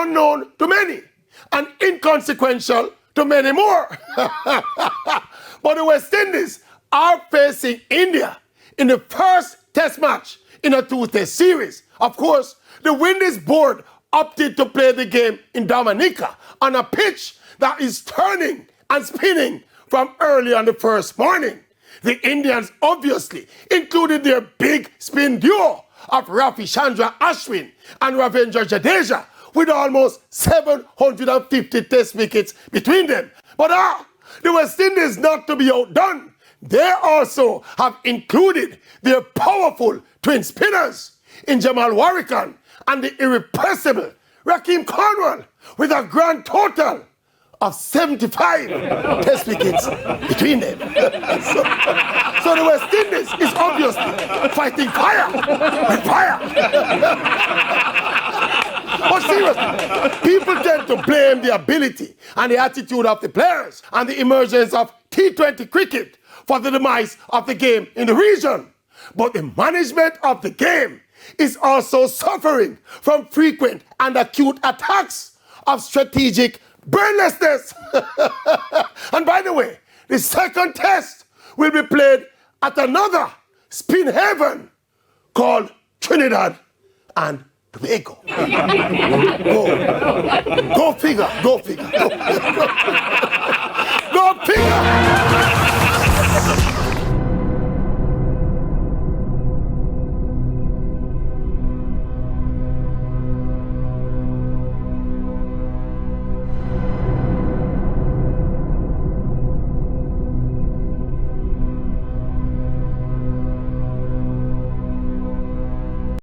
unknown to many and inconsequential to many more. But the West Indies are facing India in the first test match in a 2-test series. Of course, the Windies board opted to play the game in Dominica on a pitch that is turning and spinning from early on the first morning. The Indians obviously included their big spin duo of Ravi Chandra Ashwin and Ravindra Jadeja with almost 750 test wickets between them. But the West Indies not to be outdone. They also have included their powerful twin spinners in Jamal Warrican and the irrepressible Rakeem Cornwall with a grand total of 75 test wickets between them. So the West Indies is obviously fighting fire with fire. But seriously, people tend to blame the ability and the attitude of the players and the emergence of T20 cricket for the demise of the game in the region. But the management of the game is also suffering from frequent and acute attacks of strategic brainlessness. And by the way, the second test will be played at another spin haven called Trinidad and Tobago. Go figure. Go figure.